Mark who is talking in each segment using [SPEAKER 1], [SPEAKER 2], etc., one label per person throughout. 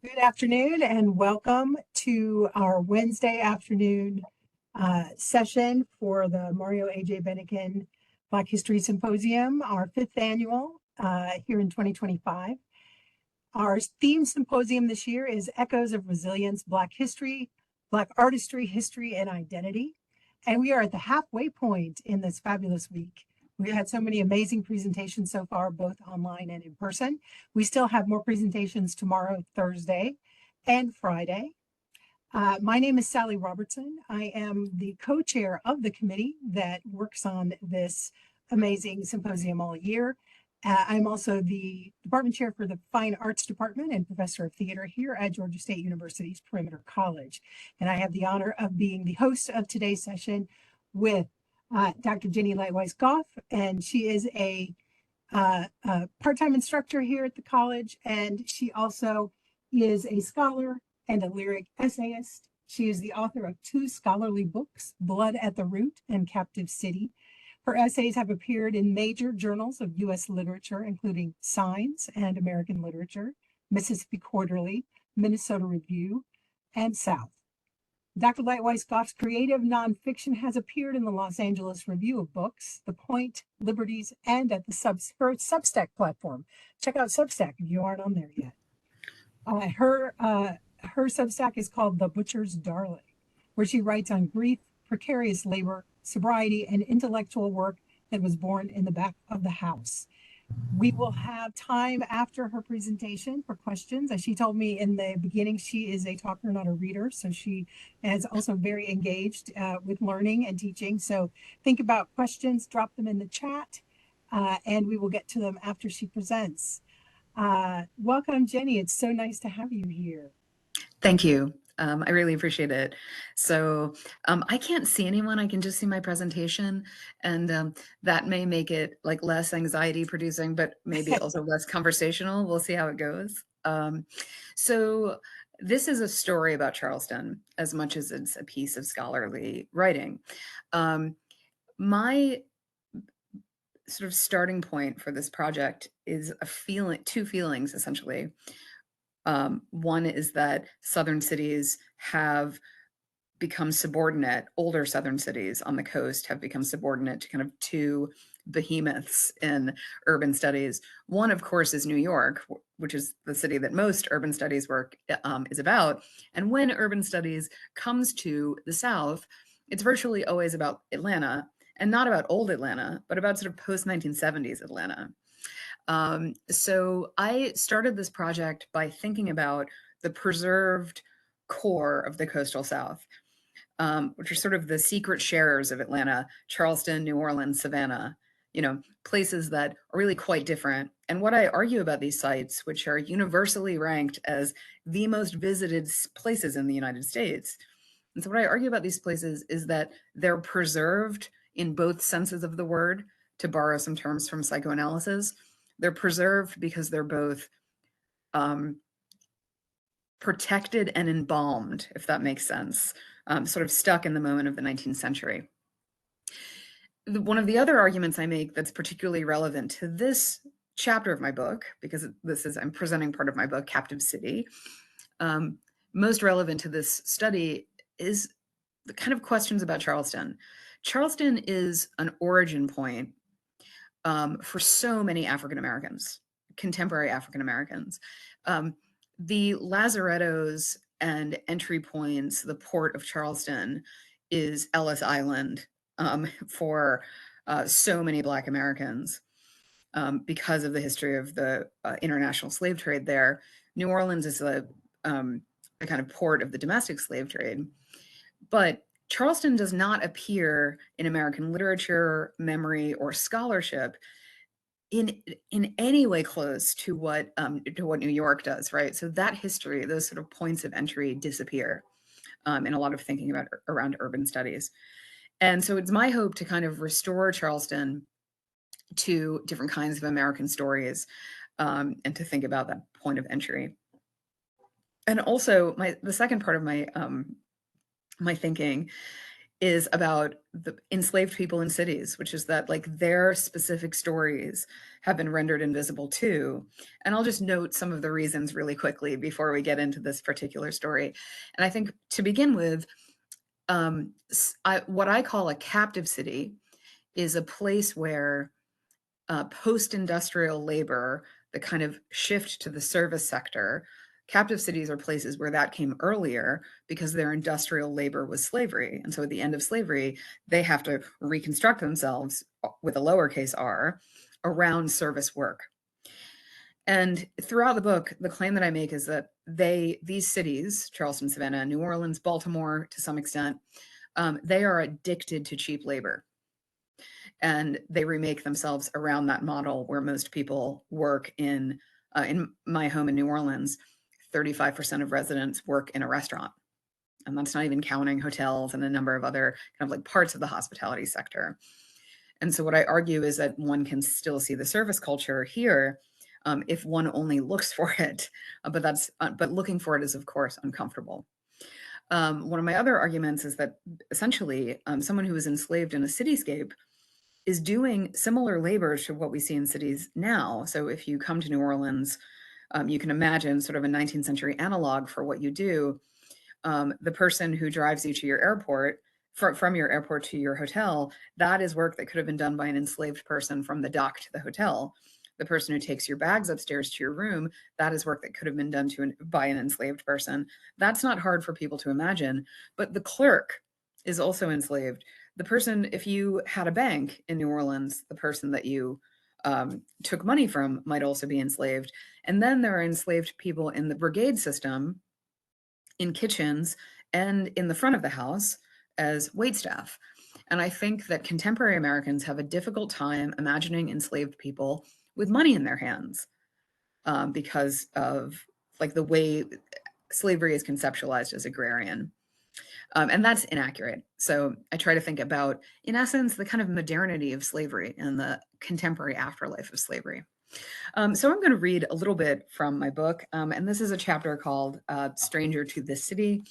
[SPEAKER 1] Good afternoon and welcome to our Wednesday afternoon session for the Mario A.J. Bennekin Black History Symposium, our fifth annual here in 2025. Our theme symposium this year is Echoes of Resilience, Black History, Black Artistry, History, and Identity. And we are at the halfway point in this fabulous week. We've had so many amazing presentations so far, both online and in person. We still have more presentations tomorrow, Thursday, and Friday. My name is Sally Robertson. I am the co-chair of the committee that works on this amazing symposium all year. I'm also the department chair for the Fine Arts Department and professor of theater here at Georgia State University's Perimeter College. And I have the honor of being the host of today's session with Dr. Jennie Lightweis-Goff, and she is a part-time instructor here at the college, and she also is a scholar and a lyric essayist. She is the author of two scholarly books, Blood at the Root and Captive City. Her essays have appeared in major journals of U.S. literature, including Signs and American Literature, Mississippi Quarterly, Minnesota Review, and South. Dr. Lightweis-Goff's creative nonfiction has appeared in the Los Angeles Review of Books, The Point, Liberties, and at the Substack platform. Check out Substack if you aren't on there yet. Her Substack is called The Butcher's Darling, where she writes on grief, precarious labor, sobriety, and intellectual work that was born in the back of the house. We will have time after her presentation for questions. As she told me in the beginning, she is a talker, not a reader. So she is also very engaged with learning and teaching. So think about questions, drop them in the chat, and we will get to them after she presents. Welcome, Jennie. It's so nice to have you here.
[SPEAKER 2] Thank you. I really appreciate it. So I can't see anyone. I can just see my presentation, and that may make it like less anxiety producing, but maybe also less conversational. We'll see how it goes. So this is a story about Charleston as much as it's a piece of scholarly writing. My sort of starting point for this project is two feelings essentially. One is that Southern cities have become subordinate, older Southern cities on the coast have become subordinate to kind of two behemoths in urban studies. One, of course, is New York, which is the city that most urban studies work is about. And when urban studies comes to the South, it's virtually always about Atlanta, and not about old Atlanta, but about sort of post-1970s Atlanta. So I started this project by thinking about the preserved core of the coastal South, which are sort of the secret sharers of Atlanta, Charleston, New Orleans, Savannah, places that are really quite different. And what I argue about these sites, which are universally ranked as the most visited places in the United States. And so what I argue about these places is that they're preserved in both senses of the word, to borrow some terms from psychoanalysis. They're preserved because they're both protected and embalmed, if that makes sense, sort of stuck in the moment of the 19th century. One of the other arguments I make that's particularly relevant to this chapter of my book, because I'm presenting part of my book, Captive City, most relevant to this study is the kind of questions about Charleston. Charleston is an origin point for so many African Americans, contemporary African Americans. The lazarettos and entry points, the port of Charleston is Ellis Island for so many Black Americans because of the history of the international slave trade there. New Orleans is the kind of port of the domestic slave trade. But Charleston does not appear in American literature, memory, or scholarship in any way close to what New York does, right? So that history, those sort of points of entry disappear in a lot of thinking around urban studies. And so it's my hope to kind of restore Charleston to different kinds of American stories and to think about that point of entry. And also the second part of my my thinking is about the enslaved people in cities, which is that like their specific stories have been rendered invisible too. And I'll just note some of the reasons really quickly before we get into this particular story. And I think to begin with, what I call a captive city is a place where post-industrial labor, the kind of shift to the service sector, captive cities are places where that came earlier because their industrial labor was slavery. And so at the end of slavery, they have to reconstruct themselves with a lowercase r around service work. And throughout the book, the claim that I make is that these cities, Charleston, Savannah, New Orleans, Baltimore, to some extent, they are addicted to cheap labor. And they remake themselves around that model where most people work in my home in New Orleans, 35% of residents work in a restaurant. And that's not even counting hotels and a number of other kind of like parts of the hospitality sector. And so what I argue is that one can still see the service culture here if one only looks for it, but looking for it is of course uncomfortable. One of my other arguments is that essentially someone who is enslaved in a cityscape is doing similar labor to what we see in cities now. So if you come to New Orleans, you can imagine sort of a 19th century analog for what you do. The person who drives you to your airport, from your airport to your hotel, that is work that could have been done by an enslaved person from the dock to the hotel. The person who takes your bags upstairs to your room, that is work that could have been done by an enslaved person. That's not hard for people to imagine, but the clerk is also enslaved. The person, if you had a bank in New Orleans, the person that you took money from might also be enslaved. And then there are enslaved people in the brigade system, in kitchens, and in the front of the house as waitstaff. And I think that contemporary Americans have a difficult time imagining enslaved people with money in their hands because of like the way slavery is conceptualized as agrarian. And that's inaccurate. So I try to think about, in essence, the kind of modernity of slavery and the contemporary afterlife of slavery. So I'm going to read a little bit from my book. And this is a chapter called Stranger to This City.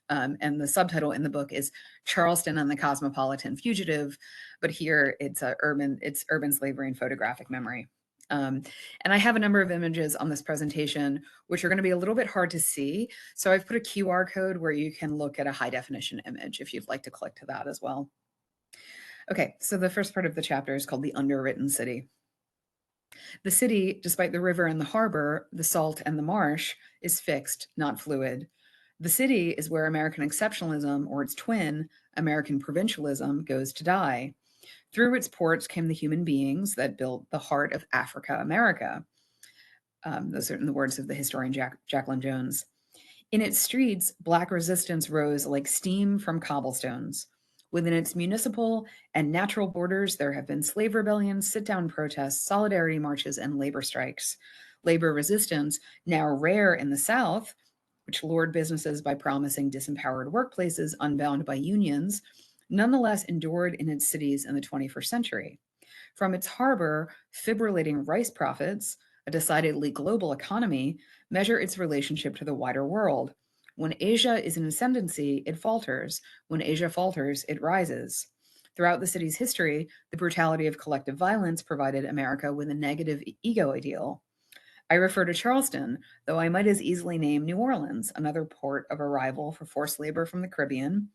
[SPEAKER 2] And the subtitle in the book is Charleston and the Cosmopolitan Fugitive. But here it's urban slavery and photographic memory. And I have a number of images on this presentation, which are going to be a little bit hard to see. So I've put a QR code where you can look at a high definition image if you'd like to click to that as well. Okay, so the first part of the chapter is called The Underwritten City. The city, despite the river and the harbor, the salt and the marsh, is fixed, not fluid. The city is where American exceptionalism, or its twin, American provincialism, goes to die. Through its ports came the human beings that built the heart of Africa, America. Those are in the words of the historian Jacqueline Jones. In its streets, Black resistance rose like steam from cobblestones. Within its municipal and natural borders, there have been slave rebellions, sit-down protests, solidarity marches, and labor strikes. Labor resistance, now rare in the South, which lured businesses by promising disempowered workplaces unbound by unions, nonetheless endured in its cities in the 21st century. From its harbor, fibrillating rice profits, a decidedly global economy, measure its relationship to the wider world. When Asia is in ascendancy, it falters. When Asia falters, it rises. Throughout the city's history, the brutality of collective violence provided America with a negative ego ideal. I refer to Charleston, though I might as easily name New Orleans, another port of arrival for forced labor from the Caribbean,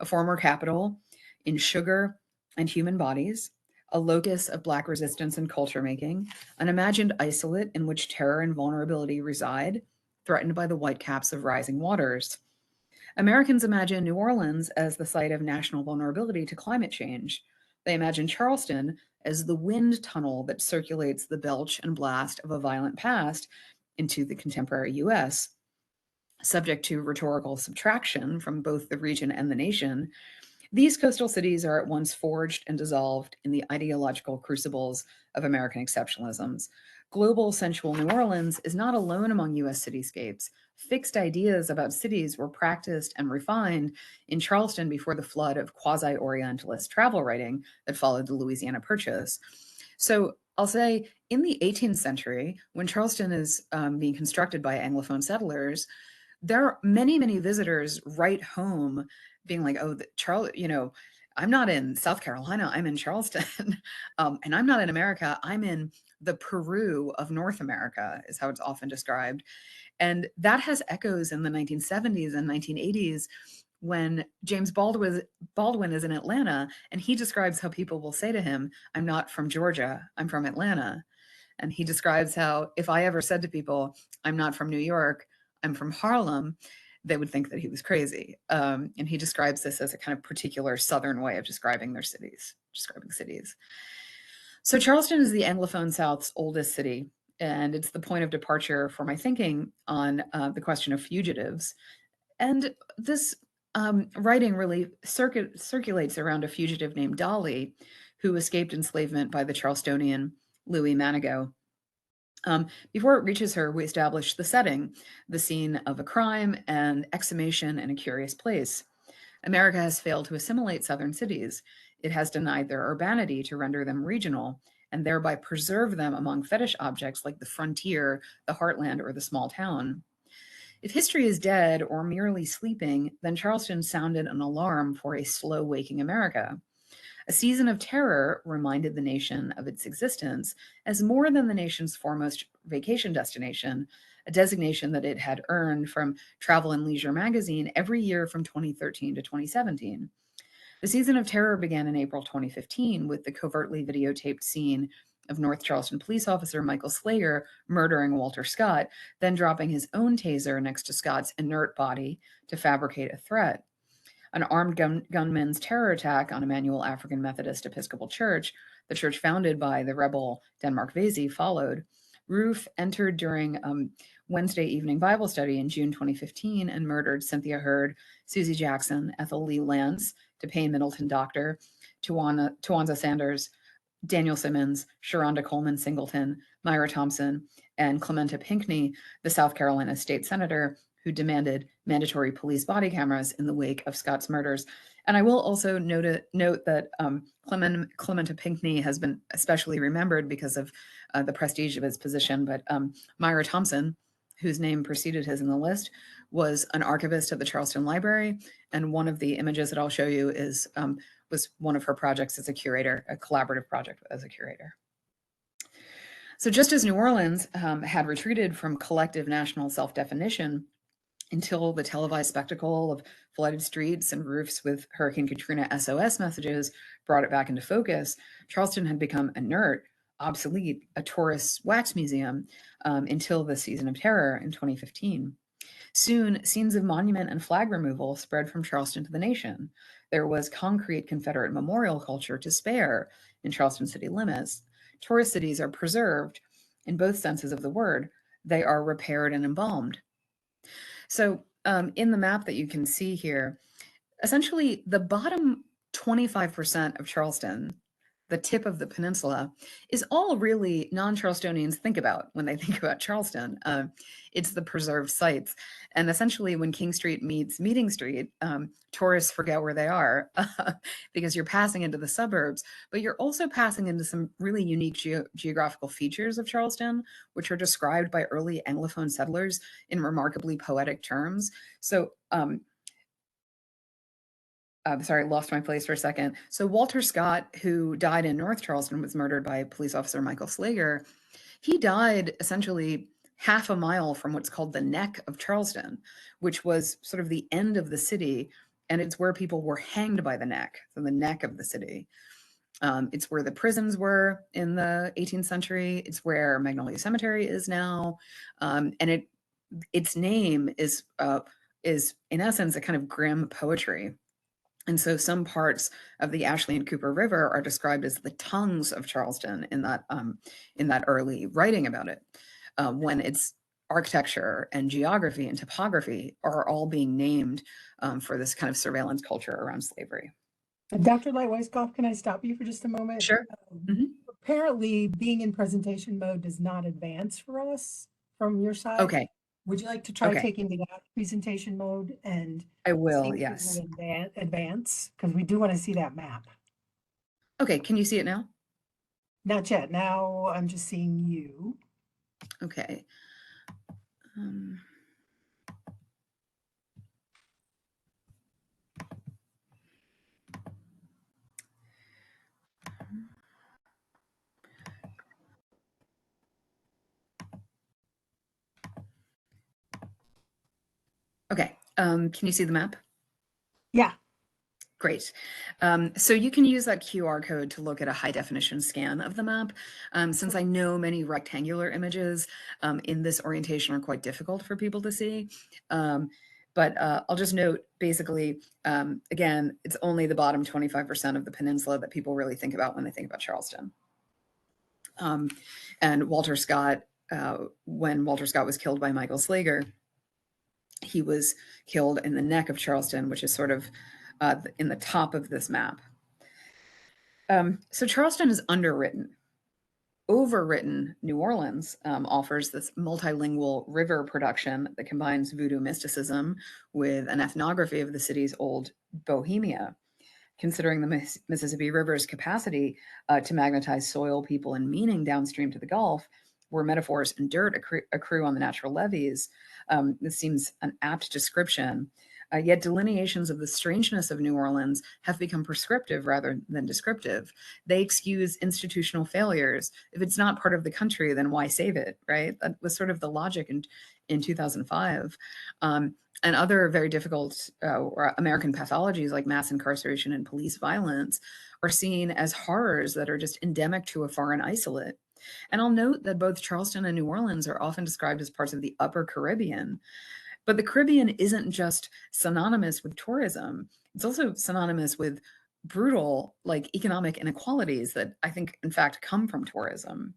[SPEAKER 2] a former capital in sugar and human bodies, a locus of Black resistance and culture making, an imagined isolate in which terror and vulnerability reside, threatened by the whitecaps of rising waters. Americans imagine New Orleans as the site of national vulnerability to climate change. They imagine Charleston as the wind tunnel that circulates the belch and blast of a violent past into the contemporary US. Subject to rhetorical subtraction from both the region and the nation, these coastal cities are at once forged and dissolved in the ideological crucibles of American exceptionalisms. Global sensual New Orleans is not alone among US cityscapes. Fixed ideas about cities were practiced and refined in Charleston before the flood of quasi-Orientalist travel writing that followed the Louisiana Purchase. So I'll say in the 18th century, when Charleston is being constructed by Anglophone settlers, there are many, many visitors write home being like, oh, Charles, I'm not in South Carolina, I'm in Charleston. And I'm not in America, I'm in the Peru of North America, is how it's often described. And that has echoes in the 1970s and 1980s when James Baldwin is in Atlanta, and he describes how people will say to him, I'm not from Georgia, I'm from Atlanta. And he describes how if I ever said to people, I'm not from New York, I'm from Harlem, they would think that he was crazy. And he describes this as a kind of particular Southern way of describing cities. So Charleston is the Anglophone South's oldest city, and it's the point of departure for my thinking on the question of fugitives. And this writing really circulates around a fugitive named Dolly, who escaped enslavement by the Charlestonian Louis Manigault. Before it reaches her, we establish the setting, the scene of a crime and exhumation in a curious place. America has failed to assimilate Southern cities. It has denied their urbanity to render them regional and thereby preserve them among fetish objects like the frontier, the heartland, or the small town. If history is dead or merely sleeping, then Charleston sounded an alarm for a slow waking America. A season of terror reminded the nation of its existence as more than the nation's foremost vacation destination, a designation that it had earned from Travel and Leisure magazine every year from 2013 to 2017. The season of terror began in April 2015 with the covertly videotaped scene of North Charleston police officer Michael Slager murdering Walter Scott, then dropping his own taser next to Scott's inert body to fabricate a threat. An armed gunman's terror attack on Emmanuel African Methodist Episcopal Church, the church founded by the rebel Denmark Vesey, followed. Roof entered during Wednesday evening Bible study in June 2015 and murdered Cynthia Hurd, Susie Jackson, Ethel Lee Lance, DePayne Middleton Doctor, Tawanza Sanders, Daniel Simmons, Sharonda Coleman Singleton, Myra Thompson, and Clementa Pinckney, the South Carolina state senator, who demanded mandatory police body cameras in the wake of Scott's murders. And I will also note that Clementa Pinckney has been especially remembered because of the prestige of his position. But Myra Thompson, whose name preceded his in the list, was an archivist at the Charleston Library. And one of the images that I'll show you was one of her projects as a curator, a collaborative project as a curator. So just as New Orleans had retreated from collective national self-definition until the televised spectacle of flooded streets and roofs with Hurricane Katrina SOS messages brought it back into focus, Charleston had become inert, obsolete, a tourist wax museum until the season of terror in 2015. Soon, scenes of monument and flag removal spread from Charleston to the nation. There was concrete Confederate memorial culture to spare in Charleston city limits. Tourist cities are preserved in both senses of the word. They are repaired and embalmed. So in the map that you can see here, essentially the bottom 25% of Charleston, the tip of the peninsula, is all really non-Charlestonians think about when they think about Charleston. It's the preserved sites. And essentially when King Street meets Meeting Street, tourists forget where they are because you're passing into the suburbs, but you're also passing into some really unique geographical features of Charleston, which are described by early Anglophone settlers in remarkably poetic terms. So sorry, lost my place for a second. So Walter Scott, who died in North Charleston, was murdered by police officer Michael Slager. He died essentially half a mile from what's called the neck of Charleston, which was sort of the end of the city. And it's where people were hanged by the neck, so the neck of the city. It's where the prisons were in the 18th century. It's where Magnolia Cemetery is now. And its name is in essence a kind of grim poetry. And so some parts of the Ashley and Cooper River are described as the tongues of Charleston in that early writing about it, when its architecture and geography and topography are all being named for this kind of surveillance culture around slavery.
[SPEAKER 1] Dr. Lightweis-Goff, can I stop you for just a moment?
[SPEAKER 2] Sure.
[SPEAKER 1] Apparently, being in presentation mode does not advance for us from your side.
[SPEAKER 2] Okay.
[SPEAKER 1] Would you like to try
[SPEAKER 2] Okay.
[SPEAKER 1] taking it out of presentation mode and
[SPEAKER 2] I will,
[SPEAKER 1] see if
[SPEAKER 2] yes.
[SPEAKER 1] it will advance? Because we do want to see that map.
[SPEAKER 2] Okay, can you see it now?
[SPEAKER 1] Not yet. Now I'm just seeing you.
[SPEAKER 2] Okay. Can you see the map?
[SPEAKER 1] Yeah.
[SPEAKER 2] Great. So you can use that QR code to look at a high definition scan of the map. Since I know many rectangular images in this orientation are quite difficult for people to see. But I'll just note basically, again, it's only the bottom 25% of the peninsula that people really think about when they think about Charleston. And Walter Scott, when Walter Scott was killed by Michael Slager, he was killed in the neck of Charleston, which is sort of in the top of this map. So Charleston is underwritten. Overwritten New Orleans offers this multilingual river production that combines voodoo mysticism with an ethnography of the city's old bohemia, considering the Mississippi River's capacity to magnetize soil, people, and meaning downstream to the Gulf, where metaphors and dirt accrue on the natural levees. This seems an apt description. Yet delineations of the strangeness of New Orleans have become prescriptive rather than descriptive. They excuse institutional failures. If it's not part of the country, then why save it, right? That was sort of the logic in 2005. And other very difficult American pathologies like mass incarceration and police violence are seen as horrors that are just endemic to a foreign isolate. And I'll note that both Charleston and New Orleans are often described as parts of the Upper Caribbean. But the Caribbean isn't just synonymous with tourism, it's also synonymous with brutal, like economic inequalities that I think, in fact, come from tourism.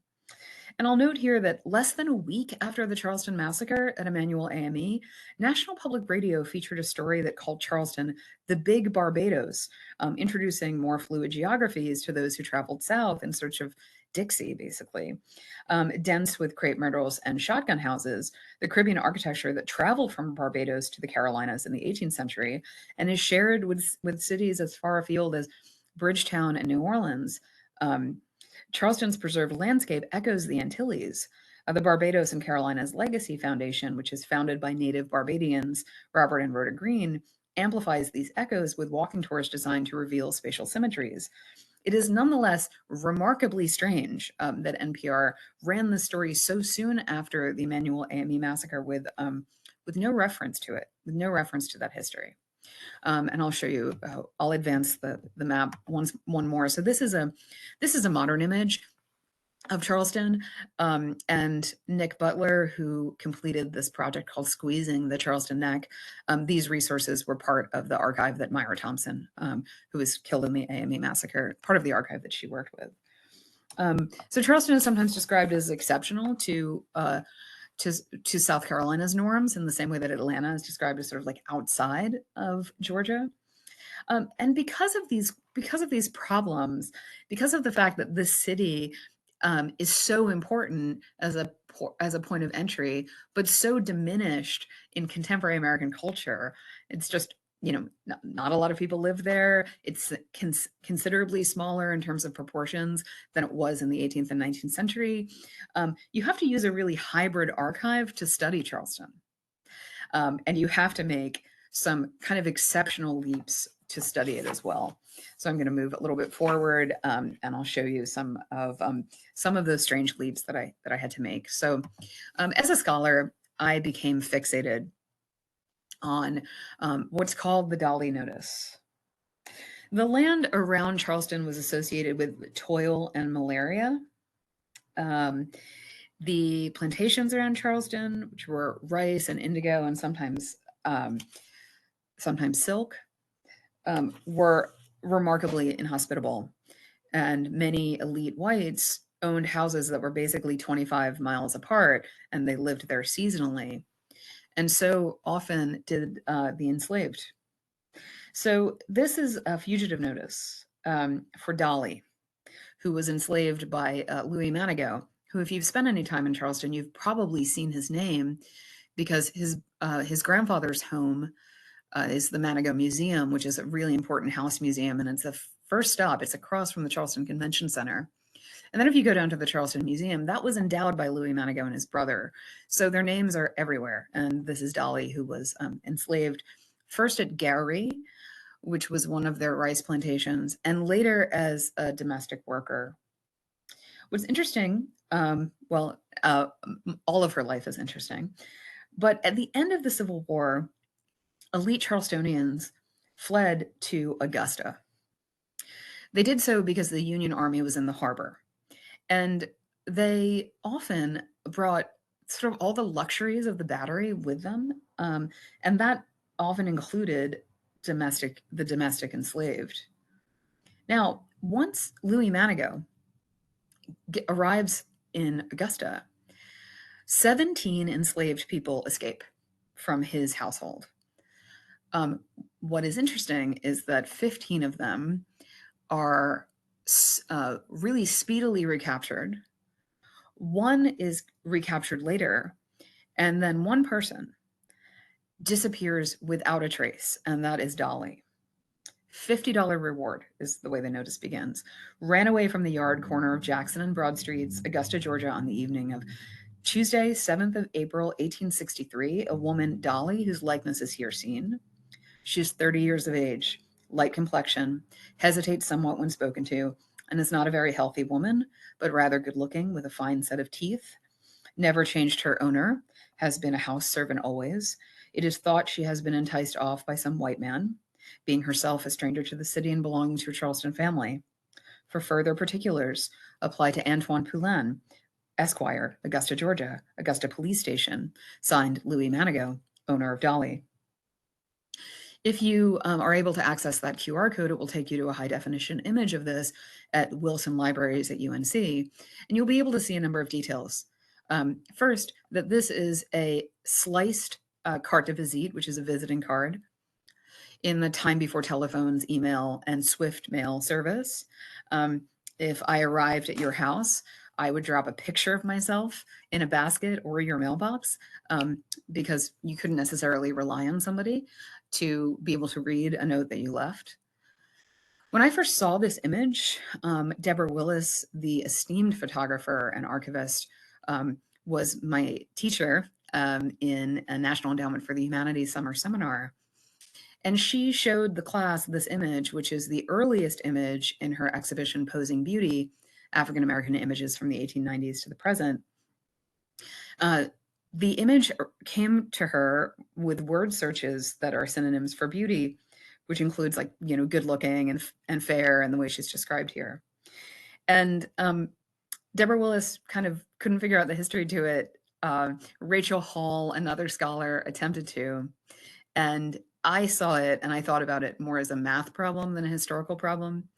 [SPEAKER 2] And I'll note here that less than a week after the Charleston massacre at Emmanuel AME, National Public Radio featured a story that called Charleston the Big Barbados, introducing more fluid geographies to those who traveled south in search of Dixie, basically. Dense with crepe myrtles and shotgun houses, the Caribbean architecture that traveled from Barbados to the Carolinas in the 18th century and is shared with cities as far afield as Bridgetown and New Orleans. Charleston's preserved landscape echoes the Antilles. The Barbados and Carolinas Legacy Foundation, which is founded by native Barbadians Robert and Rhoda Green, amplifies these echoes with walking tours designed to reveal spatial symmetries. It is nonetheless remarkably strange that NPR ran the story so soon after the Emmanuel AME massacre with no reference to it, with no reference to that history. And I'll show you. I'll advance the map one more. So this is a modern image of Charleston, and Nick Butler, who completed this project called Squeezing the Charleston Neck. These resources were part of the archive that Myra Thompson, who was killed in the AME massacre, part of the archive that she worked with. So Charleston is sometimes described as exceptional to South Carolina's norms in the same way that Atlanta is described as sort of like outside of Georgia. And because of these problems, because of the fact that this city is so important as a point of entry, but so diminished in contemporary American culture, it's just, not a lot of people live there. It's considerably smaller in terms of proportions than it was in the 18th and 19th century. You have to use a really hybrid archive to study Charleston. And you have to make some kind of exceptional leaps to study it as well. So I'm going to move a little bit forward, and I'll show you some of those strange leaps that I had to make. So as a scholar, I became fixated on what's called the Dolly Notice. The land around Charleston was associated with toil and malaria. The plantations around Charleston, which were rice and indigo and sometimes silk, were remarkably inhospitable. And many elite whites owned houses that were basically 25 miles apart, and they lived there seasonally. And so often did the enslaved. So this is a fugitive notice for Dolly, who was enslaved by Louis Manigault, who, if you've spent any time in Charleston, you've probably seen his name because his grandfather's home is the Manigault Museum, which is a really important house museum. And it's the first stop. It's across from the Charleston Convention Center. And then if you go down to the Charleston Museum, that was endowed by Louis Manigault and his brother. So their names are everywhere. And this is Dolly, who was enslaved first at Gowrie, which was one of their rice plantations, and later as a domestic worker. What's interesting, all of her life is interesting, but at the end of the Civil War, elite Charlestonians fled to Augusta. They did so because the Union Army was in the harbor, and they often brought sort of all the luxuries of the battery with them, and that often included the domestic enslaved. Now, once Louis Manigault arrives in Augusta, 17 enslaved people escape from his household. What is interesting is that 15 of them are really speedily recaptured. One is recaptured later, and then one person disappears without a trace, and that is Dolly. $50 reward is the way the notice begins. Ran away from the yard corner of Jackson and Broad Streets, Augusta, Georgia, on the evening of Tuesday, 7th of April, 1863. A woman, Dolly, whose likeness is here seen. She's 30 years of age, light complexion, hesitates somewhat when spoken to, and is not a very healthy woman, but rather good looking with a fine set of teeth. Never changed her owner, has been a house servant always. It is thought she has been enticed off by some white man, being herself a stranger to the city and belonging to a Charleston family. For further particulars, apply to Antoine Poulain, Esquire, Augusta, Georgia, Augusta Police Station, signed Louis Manigault, owner of Dolly. If you are able to access that QR code, it will take you to a high definition image of this at Wilson Libraries at UNC, and you'll be able to see a number of details. First, that this is a sliced carte de visite, which is a visiting card. In the time before telephones, email, and swift mail service, if I arrived at your house, I would drop a picture of myself in a basket or your mailbox, because you couldn't necessarily rely on somebody to be able to read a note that you left. When I first saw this image, Deborah Willis, the esteemed photographer and archivist, was my teacher in a National Endowment for the Humanities summer seminar. And she showed the class this image, which is the earliest image in her exhibition, Posing Beauty, African American Images from the 1890s to the present. The image came to her with word searches that are synonyms for beauty, which includes, like, good looking and fair, and the way she's described here. And Deborah Willis kind of couldn't figure out the history to it. Rachel Hall, another scholar, attempted to. And I saw it and I thought about it more as a math problem than a historical problem,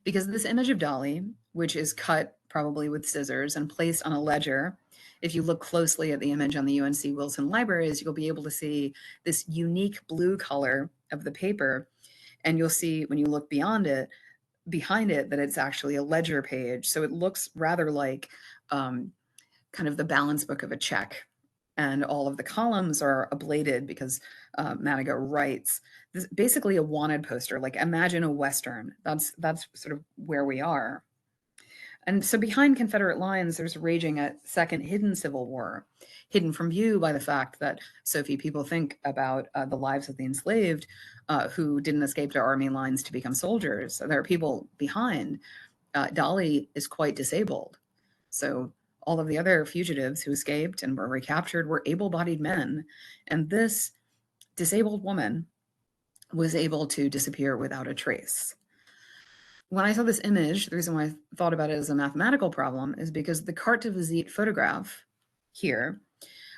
[SPEAKER 2] because this image of Dolly, which is cut probably with scissors and placed on a ledger, if you look closely at the image on the UNC Wilson Libraries, you'll be able to see this unique blue color of the paper. And you'll see when you look behind it, that it's actually a ledger page. So it looks rather like kind of the balance book of a check. And all of the columns are ablated because Manigault writes. This is basically a wanted poster, like imagine a Western. That's sort of where we are. And so behind Confederate lines, there's raging a second hidden Civil War, hidden from view by the fact that so few people think about the lives of the enslaved who didn't escape to Army lines to become soldiers. So there are people behind. Dolly is quite disabled. So all of the other fugitives who escaped and were recaptured were able-bodied men. And this disabled woman was able to disappear without a trace. When I saw this image, the reason why I thought about it as a mathematical problem is because the carte de visite photograph here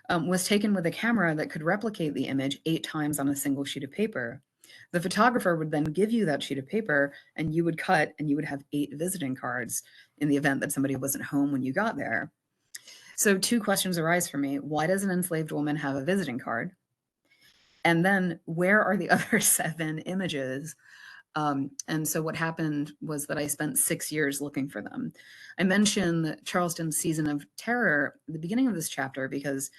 [SPEAKER 2] was taken with a camera that could replicate the image 8 times on a single sheet of paper. The photographer would then give you that sheet of paper and you would cut and you would have 8 visiting cards in the event that somebody wasn't home when you got there. So 2 questions arise for me. Why does an enslaved woman have a visiting card? And then where are the other 7 images? And so what happened was that I spent 6 years looking for them. I mentioned Charleston's season of terror at the beginning of this chapter because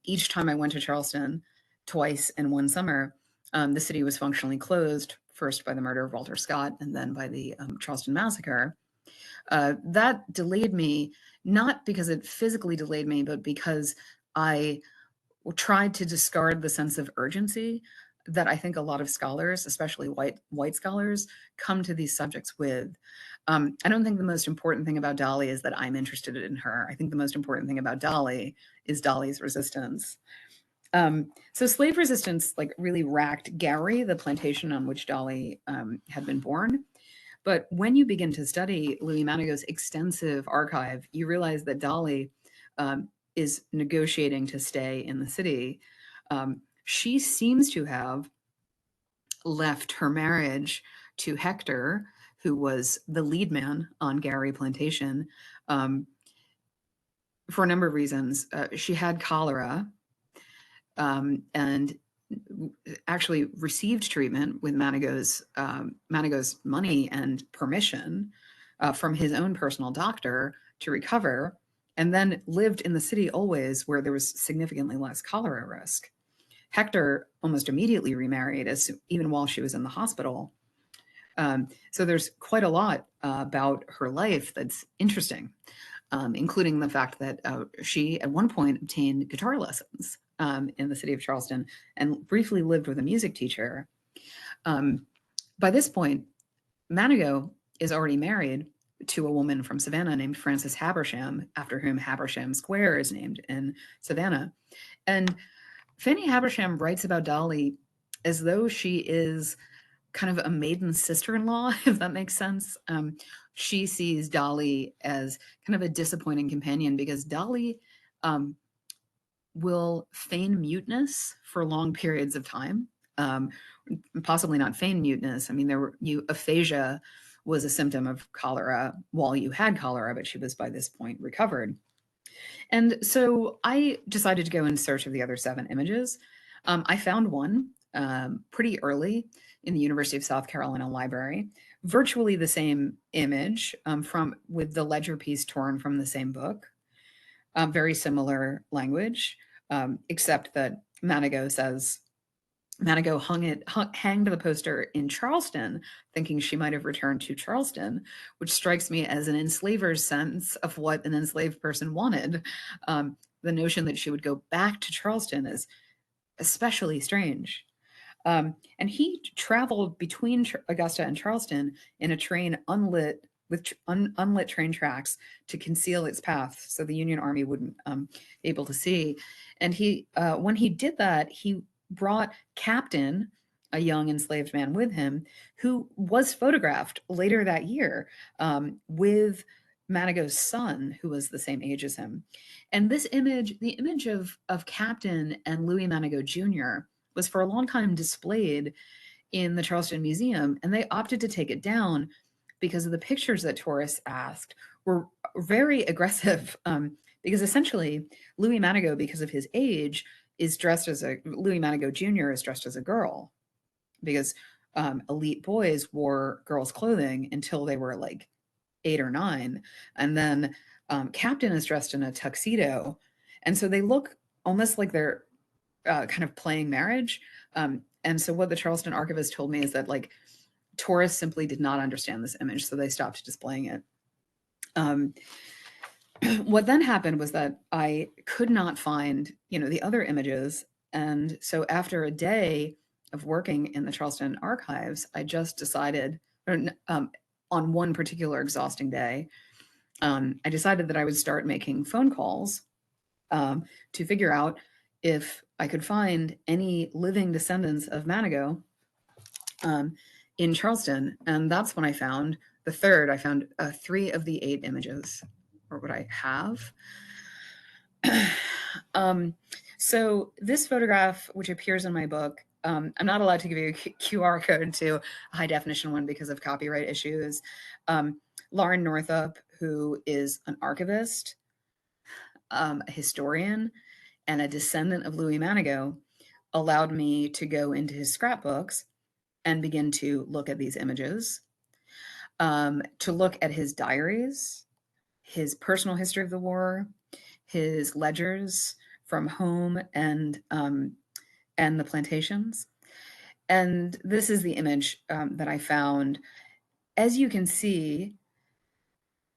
[SPEAKER 2] each time I went to Charleston, twice in one summer, the city was functionally closed, first by the murder of Walter Scott and then by the Charleston massacre. That delayed me, not because it physically delayed me, but because I tried to discard the sense of urgency that I think a lot of scholars, especially white scholars, come to these subjects with. I don't think the most important thing about Dolly is that I'm interested in her. I think the most important thing about Dolly is Dolly's resistance. So slave resistance like really racked Gary, the plantation on which Dolly had been born. But when you begin to study Louis Manigault's extensive archive, you realize that Dolly is negotiating to stay in the city. She seems to have left her marriage to Hector, who was the lead man on Gary Plantation, for a number of reasons. She had cholera and actually received treatment with Manigault's money and permission from his own personal doctor to recover, and then lived in the city always where there was significantly less cholera risk. Hector almost immediately remarried, even while she was in the hospital. So there's quite a lot about her life that's interesting, including the fact that she at one point obtained guitar lessons in the city of Charleston and briefly lived with a music teacher. By this point, Manigault is already married to a woman from Savannah named Frances Habersham, after whom Habersham Square is named in Savannah. And Fanny Habersham writes about Dolly as though she is kind of a maiden sister-in-law, if that makes sense. She sees Dolly as kind of a disappointing companion because Dolly will feign muteness for long periods of time. Possibly not feign muteness. I mean, aphasia was a symptom of cholera while you had cholera, but she was by this point recovered. And so I decided to go in search of the other 7 images. I found one pretty early in the University of South Carolina library, virtually the same image with the ledger piece torn from the same book. Very similar language, except that Manigault says Manigault hanged the poster in Charleston, thinking she might have returned to Charleston, which strikes me as an enslaver's sense of what an enslaved person wanted. The notion that she would go back to Charleston is especially strange. And he traveled between Augusta and Charleston in a train unlit with unlit train tracks to conceal its path so the Union Army wouldn't be able to see. And when he did that, he brought Captain, a young enslaved man, with him, who was photographed later that year with Manigault's son, who was the same age as him. And this image, the image of Captain and Louis Manigault Jr., was for a long time displayed in the Charleston Museum, and they opted to take it down because of the pictures that tourists asked were very aggressive. Because essentially, Louis Manigault, because of his age, Louis Manigault Jr. is dressed as a girl, because elite boys wore girls' clothing until they were like 8 or 9, and then Captain is dressed in a tuxedo, and so they look almost like they're kind of playing marriage. And so what the Charleston archivist told me is that like tourists simply did not understand this image, so they stopped displaying it. What then happened was that I could not find, the other images. And so after a day of working in the Charleston archives, I just decided, on one particular exhausting day, I decided that I would start making phone calls to figure out if I could find any living descendants of Manigault in Charleston. And that's when I found the third. I found 3 of the 8 images, or what I have. So this photograph, which appears in my book, I'm not allowed to give you a QR code to a high definition one because of copyright issues. Lauren Northup, who is an archivist, a historian, and a descendant of Louis Manigault, allowed me to go into his scrapbooks and begin to look at these images, to look at his diaries, his personal history of the war, his ledgers from home and the plantations. And this is the image that I found. As you can see,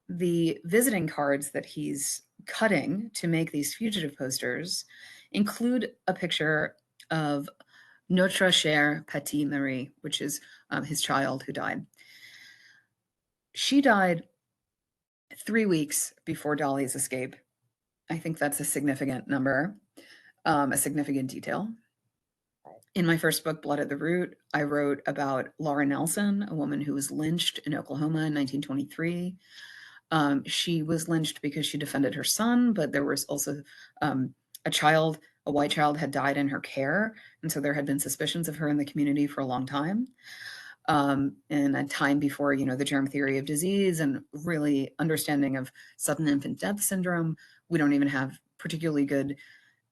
[SPEAKER 2] the visiting cards that he's cutting to make these fugitive posters include a picture of Notre Chère Petite Marie, which is his child who died. She died 3 weeks before Dolly's escape. I think that's a significant number. a significant detail. In my first book, Blood at the Root, I wrote about Laura Nelson, a woman who was lynched in Oklahoma in 1923. She was lynched because she defended her son, but there was also a white child had died in her care. And so there had been suspicions of her in the community for a long time. In a time before, the germ theory of disease and really understanding of sudden infant death syndrome. We don't even have particularly good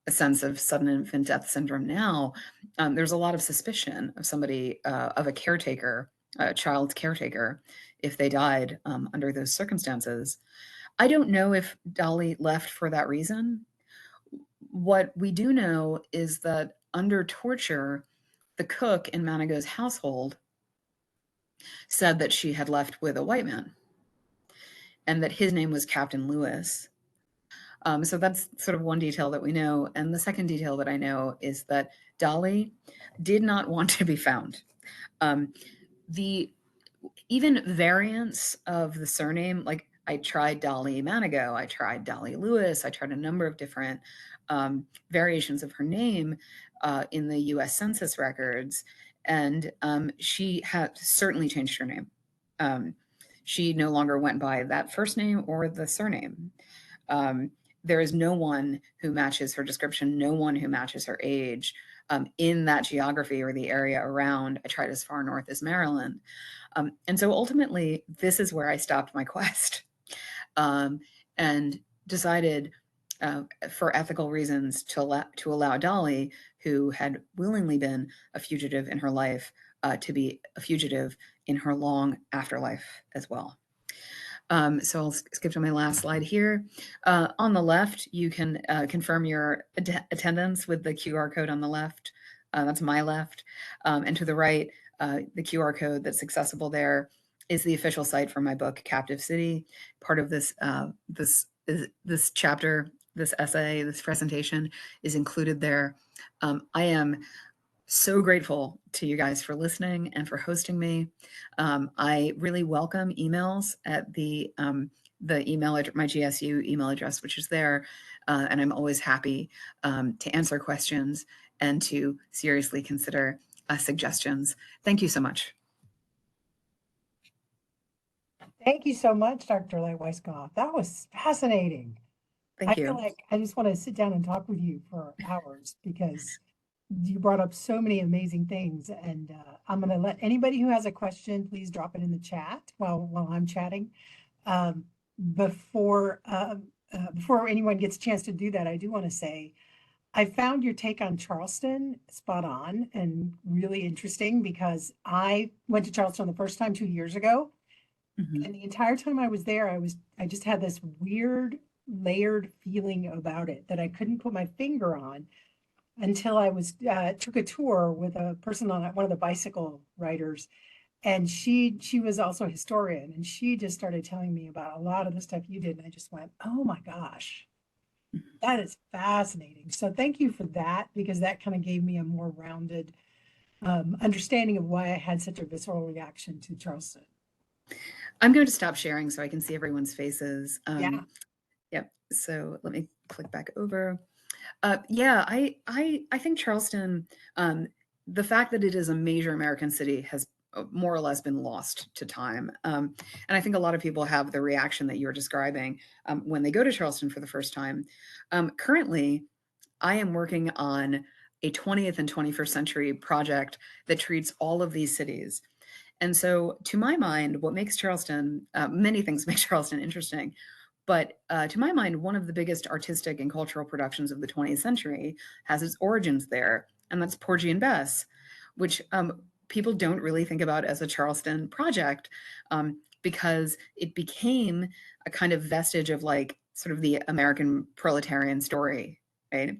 [SPEAKER 2] a sense of sudden infant death syndrome now. There's a lot of suspicion of somebody, of a caretaker, a child's caretaker, if they died under those circumstances. I don't know if Dolly left for that reason. What we do know is that under torture, the cook in Manigault's household said that she had left with a white man and that his name was Captain Lewis. So that's sort of one detail that we know. And the second detail that I know is that Dolly did not want to be found. The even variants of the surname, like I tried Dolly Manigault, I tried Dolly Lewis, I tried a number of different variations of her name in the US Census records. And she had certainly changed her name. She no longer went by that first name or the surname. There is no one who matches her description, no one who matches her age in that geography or the area around. I tried as far north as Maryland. And so ultimately, this is where I stopped my quest and decided for ethical reasons to allow Dolly, who had willingly been a fugitive in her life, to be a fugitive in her long afterlife as well. So I'll skip to my last slide here. On the left, you can confirm your attendance with the QR code on the left. That's my left. And to the right, the QR code that's accessible there is the official site for my book, Captive City. Part of this this chapter, this essay, this presentation is included there. I am so grateful to you guys for listening and for hosting me. I really welcome emails at the email, my GSU email address, which is there. And I'm always happy to answer questions and to seriously consider suggestions. Thank you so much.
[SPEAKER 1] Thank you so much, Dr. Lightweis-Goff. That was fascinating.
[SPEAKER 2] Thank
[SPEAKER 1] I feel
[SPEAKER 2] you.
[SPEAKER 1] like I just want to sit down and talk with you for hours because you brought up so many amazing things. And I'm going to let anybody who has a question, please drop it in the chat while I'm chatting. Before anyone gets a chance to do that, I do want to say, I found your take on Charleston spot on and really interesting because I went to Charleston the first time 2 years ago.
[SPEAKER 2] Mhm.
[SPEAKER 1] And the entire time I was there, I just had this weird layered feeling about it that I couldn't put my finger on until I took a tour with a person on one of the bicycle riders. And she was also a historian, and she just started telling me about a lot of the stuff you did. And I just went, oh my gosh, that is fascinating. So thank you for that, because that kind of gave me a more rounded understanding of why I had such a visceral reaction to Charleston.
[SPEAKER 2] I'm going to stop sharing so I can see everyone's faces.
[SPEAKER 1] Yeah.
[SPEAKER 2] Yep. So let me click back over. Yeah, I think Charleston, the fact that it is a major American city has more or less been lost to time. And I think a lot of people have the reaction that you're describing when they go to Charleston for the first time. Currently, I am working on a 20th and 21st century project that treats all of these cities. And so, to my mind, what makes Charleston, many things make Charleston interesting, but to my mind, one of the biggest artistic and cultural productions of the 20th century has its origins there, and that's Porgy and Bess, which people don't really think about as a Charleston project because it became a kind of vestige of like sort of the American proletarian story, right?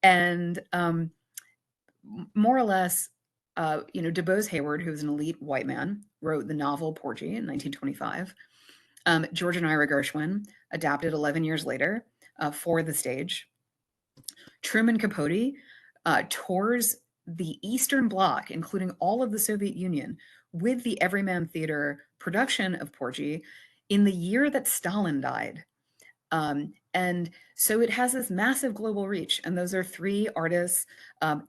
[SPEAKER 2] And more or less, DuBose Hayward, who was an elite white man, wrote the novel Porgy in 1925. George and Ira Gershwin adapted 11 years later for the stage. Truman Capote tours the Eastern Bloc, including all of the Soviet Union, with the Everyman Theater production of Porgy in the year that Stalin died. And so it has this massive global reach. And those are 3 artists,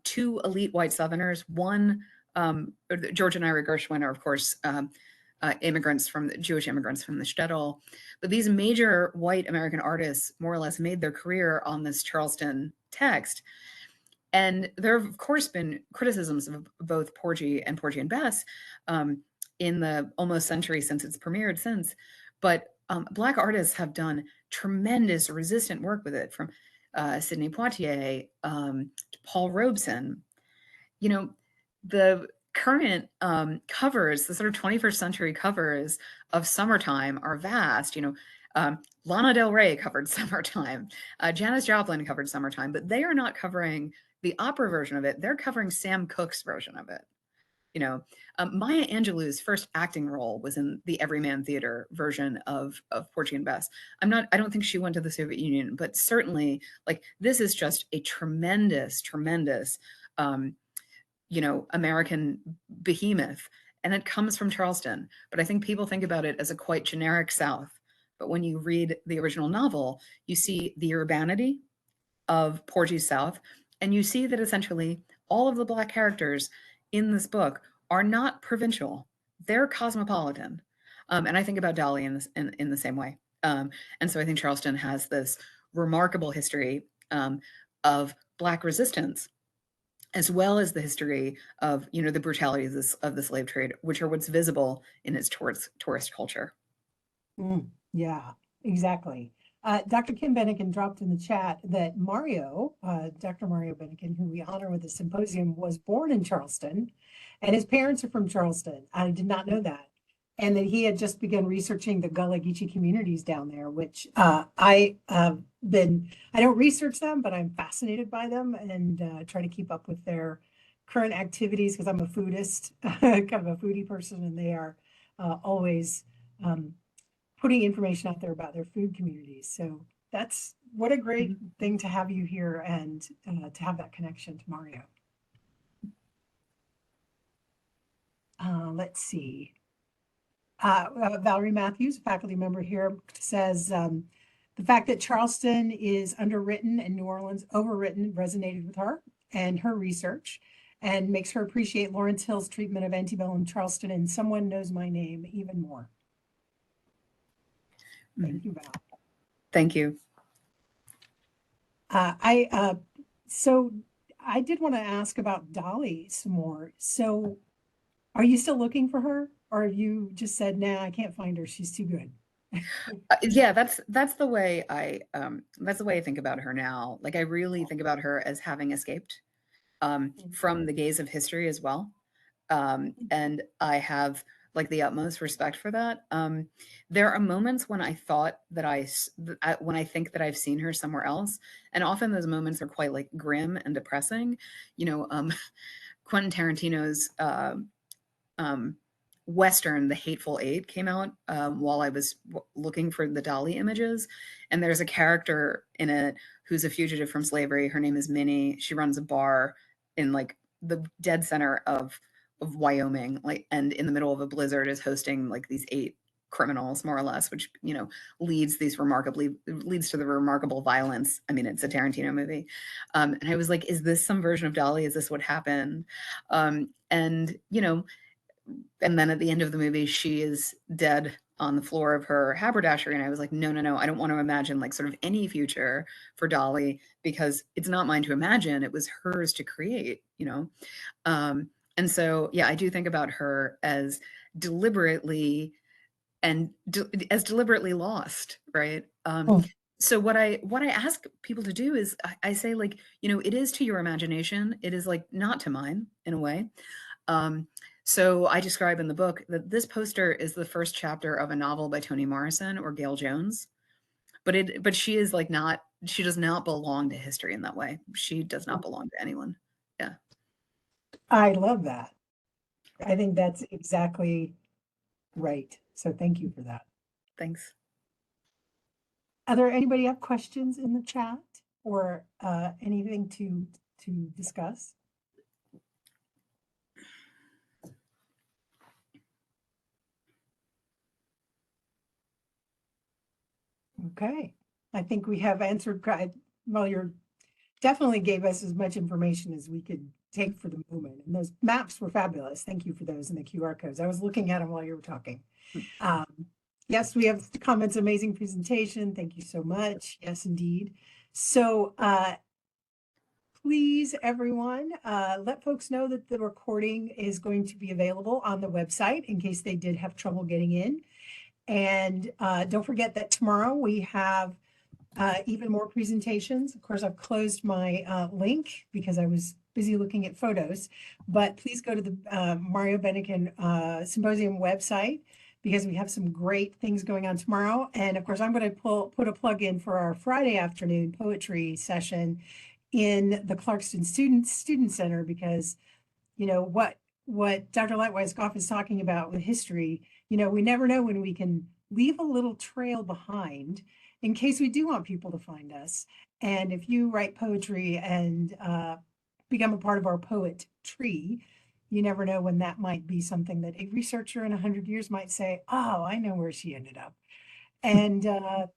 [SPEAKER 2] 2 elite white Southerners, one George and Ira Gershwin are, of course, Jewish immigrants from the shtetl. But these major white American artists more or less made their career on this Charleston text. And there have, of course, been criticisms of both Porgy and Bess in the almost century since it's premiered since. But Black artists have done tremendous resistant work with it, from Sidney Poitier to Paul Robeson. You know, the current covers, the sort of 21st century covers of Summertime are vast. Lana Del Rey covered Summertime, Janis Joplin covered Summertime, but they are not covering the opera version of it. They're covering Sam Cooke's version of it. Maya Angelou's first acting role was in the Everyman Theater version of Porgy and Bess. I don't think she went to the Soviet Union, but certainly, like, this is just a tremendous, tremendous, American behemoth, and it comes from Charleston. But I think people think about it as a quite generic South. But when you read the original novel, you see the urbanity of Porgy's South, and you see that essentially all of the Black characters in this book are not provincial; they're cosmopolitan. And I think about Dolly in the same way. And so I think Charleston has this remarkable history of Black resistance, as well as the history of the brutality of the slave trade, which are what's visible in its tourist culture.
[SPEAKER 1] Yeah, exactly. Dr. Kim Bennekin dropped in the chat that Dr. Mario Bennekin, who we honor with the symposium, was born in Charleston, and his parents are from Charleston. I did not know that. And that he had just begun researching the Gullah Geechee communities down there, which I don't research them, but I'm fascinated by them and try to keep up with their current activities because I'm a foodist, kind of a foodie person, and they are always putting information out there about their food communities. So what a great thing to have you here and to have that connection to Mario. Let's see. Valerie Matthews, a faculty member here, says the fact that Charleston is underwritten and New Orleans overwritten resonated with her and her research, and makes her appreciate Lawrence Hill's treatment of antebellum Charleston and Someone Knows My Name even more. Thank you, Val.
[SPEAKER 2] Thank you.
[SPEAKER 1] So I did want to ask about Dolly some more. So are you still looking for her, or have you just said, nah, I can't find her, she's too good?
[SPEAKER 2] Yeah, that's the way I think about her now. Like, I really think about her as having escaped from the gaze of history as well. And I have, like, the utmost respect for that. There are moments when I thought that when I think that I've seen her somewhere else, and often those moments are quite, like, grim and depressing. Quentin Tarantino's Western, The Hateful Eight, came out while I was looking for the Dolly images. And there's a character in it who's a fugitive from slavery. Her name is Minnie. She runs a bar in, like, the dead center of Wyoming, like, and in the middle of a blizzard is hosting, like, these 8 criminals, more or less, which, leads to the remarkable violence. I mean, it's a Tarantino movie. And I was like, is this some version of Dolly? Is this what happened? And then at the end of the movie, she is dead on the floor of her haberdashery. And I was like, no, I don't want to imagine, like, sort of any future for Dolly, because it's not mine to imagine. It was hers to create, And so, yeah, I do think about her as deliberately lost, right? So what I ask people to do is I say, like, it is to your imagination. It is, like, not to mine, in a way. So I describe in the book that this poster is the first chapter of a novel by Toni Morrison or Gail Jones, but she is, like, she does not belong to history in that way. She does not belong to anyone. Yeah.
[SPEAKER 1] I love that. I think that's exactly right. So thank you for that.
[SPEAKER 2] Thanks.
[SPEAKER 1] Anybody have questions in the chat or anything to discuss? Okay. I think we have answered, well, you're definitely gave us as much information as we could take for the moment. And those maps were fabulous. Thank you for those and the QR codes. I was looking at them while you were talking. Yes, we have comments, amazing presentation. Thank you so much. Yes, indeed. So please, everyone, let folks know that the recording is going to be available on the website in case they did have trouble getting in. And don't forget that tomorrow we have even more presentations. Of course, I've closed my link because I was busy looking at photos, but please go to the Mario Bennekin Symposium website because we have some great things going on tomorrow. And of course, I'm going to put a plug in for our Friday afternoon poetry session in the Clarkston Student Center because, you know, what Dr. Lightweis-Goff is talking about with history, you know, we never know when we can leave a little trail behind in case we do want people to find us. And if you write poetry and become a part of our poet tree, you never know when that might be something that a researcher in 100 years might say, oh, I know where she ended up. And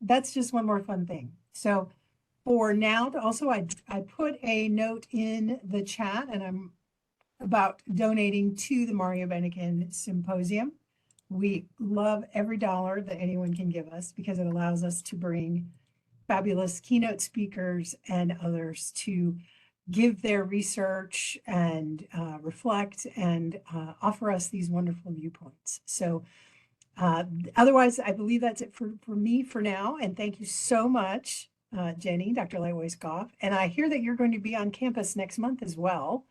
[SPEAKER 1] that's just one more fun thing. So for now, also, I put a note in the chat and I'm about donating to the Mario Bennekin Symposium. We love every dollar that anyone can give us because it allows us to bring fabulous keynote speakers and others to give their research and reflect and offer us these wonderful viewpoints. So otherwise, I believe that's it for me for now. And thank you so much, Jennie, Dr. Lightweis-Goff. And I hear that you're going to be on campus next month as well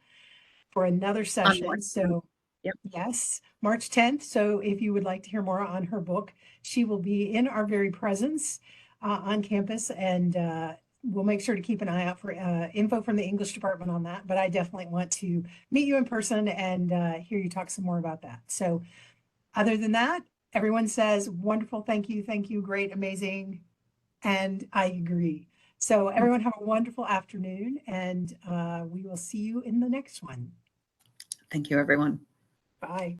[SPEAKER 1] for another session. So
[SPEAKER 2] yep.
[SPEAKER 1] Yes, March 10th. So if you would like to hear more on her book, she will be in our very presence on campus, and we'll make sure to keep an eye out for info from the English department on that. But I definitely want to meet you in person and hear you talk some more about that. So other than that, everyone says wonderful, thank you, great, amazing, and I agree. So everyone have a wonderful afternoon, and we will see you in the next one.
[SPEAKER 2] Thank you, everyone.
[SPEAKER 1] Bye.